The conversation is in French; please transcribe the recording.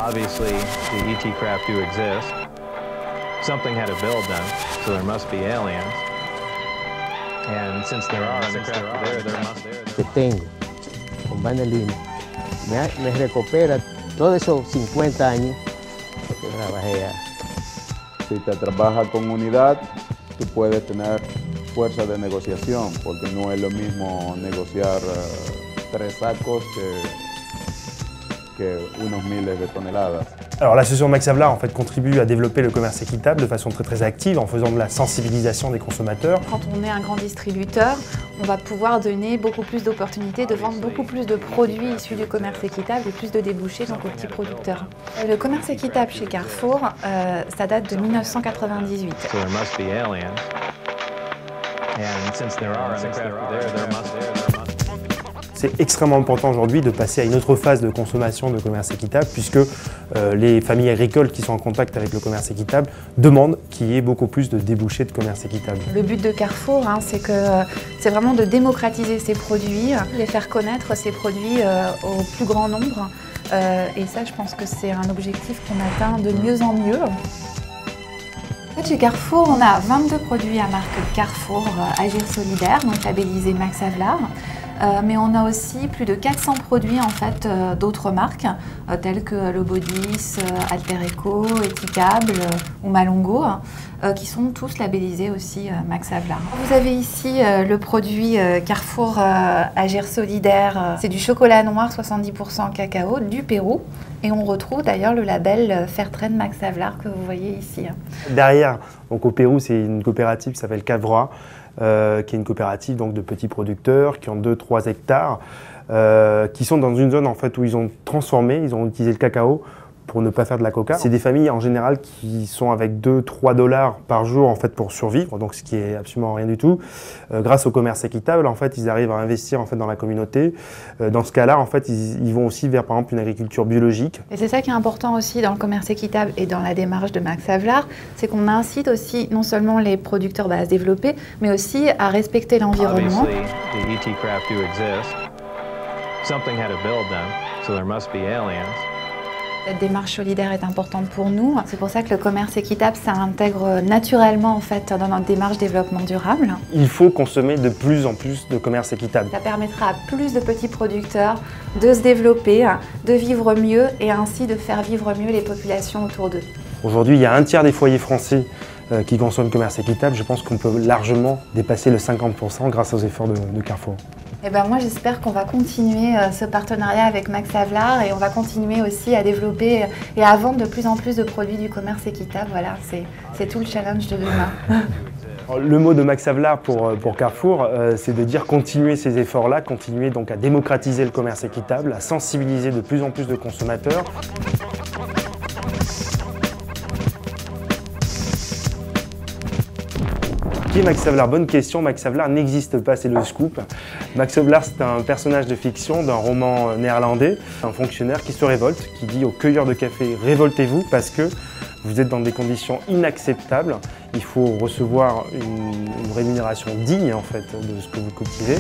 Obviously, the ET craft do exist. Something had to build them, so there must be aliens. And since there are, and the craft there must be. Que tengo con Vanelline me recupera todos esos 50 años que trabajé allá. Si te trabajas con unidad, tú puedes tener fuerza de negociación, porque no es lo mismo negociar 3 sacos que unos miles de toneladas. Alors l'association Max Havelaar en fait contribue à développer le commerce équitable de façon très active en faisant de la sensibilisation des consommateurs. Quand on est un grand distributeur, on va pouvoir donner beaucoup plus d'opportunités de vendre beaucoup plus de produits issus du commerce équitable et plus de débouchés donc aux petits producteurs. Le commerce équitable chez Carrefour, ça date de 1998. So there must be aliens. And since there are, and the craft there must be. C'est extrêmement important aujourd'hui de passer à une autre phase de consommation de commerce équitable puisque les familles agricoles qui sont en contact avec le commerce équitable demandent qu'il y ait beaucoup plus de débouchés de commerce équitable. Le but de Carrefour, c'est vraiment de démocratiser ces produits, de faire connaître ces produits au plus grand nombre. Et ça, je pense que c'est un objectif qu'on atteint de mieux en mieux. En fait, chez Carrefour, on a 22 produits à marque Carrefour Agir Solidaire, donc labellisés Max Havelaar. Mais on a aussi plus de 400 produits en fait d'autres marques telles que Lobodis, Alter Eco, Etikable ou Malongo qui sont tous labellisés aussi Max Havelaar. Vous avez ici le produit Carrefour Agir Solidaire, c'est du chocolat noir 70% cacao du Pérou et on retrouve d'ailleurs le label Fairtrade Max Havelaar que vous voyez ici. Derrière, donc au Pérou, c'est une coopérative qui s'appelle Cavrois. Qui est une coopérative donc, de petits producteurs qui ont 2-3 hectares, qui sont dans une zone en fait, où ils ont transformé, ils ont utilisé le cacao pour ne pas faire de la coca. C'est des familles en général qui sont avec 2-3 $ par jour en fait, pour survivre, donc ce qui est absolument rien du tout. Grâce au commerce équitable, en fait, ils arrivent à investir en fait, dans la communauté. Dans ce cas-là, en fait, ils vont aussi vers par exemple une agriculture biologique. Et c'est ça qui est important aussi dans le commerce équitable et dans la démarche de Max Havelaar, c'est qu'on incite aussi non seulement les producteurs à se développer, mais aussi à respecter l'environnement. The ET craft do exist. Something had to build them, so there must be aliens. Cette démarche solidaire est importante pour nous. C'est pour ça que le commerce équitable, ça intègre naturellement en fait, dans notre démarche développement durable. Il faut consommer de plus en plus de commerce équitable. Ça permettra à plus de petits producteurs de se développer, de vivre mieux et ainsi de faire vivre mieux les populations autour d'eux. Aujourd'hui, il y a un tiers des foyers français qui consomment le commerce équitable. Je pense qu'on peut largement dépasser le 50% grâce aux efforts de Carrefour. Eh ben moi j'espère qu'on va continuer ce partenariat avec Max Havelaar et on va continuer aussi à développer et à vendre de plus en plus de produits du commerce équitable. Voilà, c'est tout le challenge de demain. Le mot de Max Havelaar pour Carrefour, c'est de dire continuer ces efforts-là, continuer donc à démocratiser le commerce équitable, à sensibiliser de plus en plus de consommateurs. Qui est Max Havelaar? Bonne question. Max Havelaar n'existe pas, c'est le scoop. Max Havelaar, c'est un personnage de fiction d'un roman néerlandais, un fonctionnaire qui se révolte, qui dit aux cueilleurs de café « révoltez-vous parce que vous êtes dans des conditions inacceptables. Il faut recevoir une rémunération digne en fait, de ce que vous cultivez ».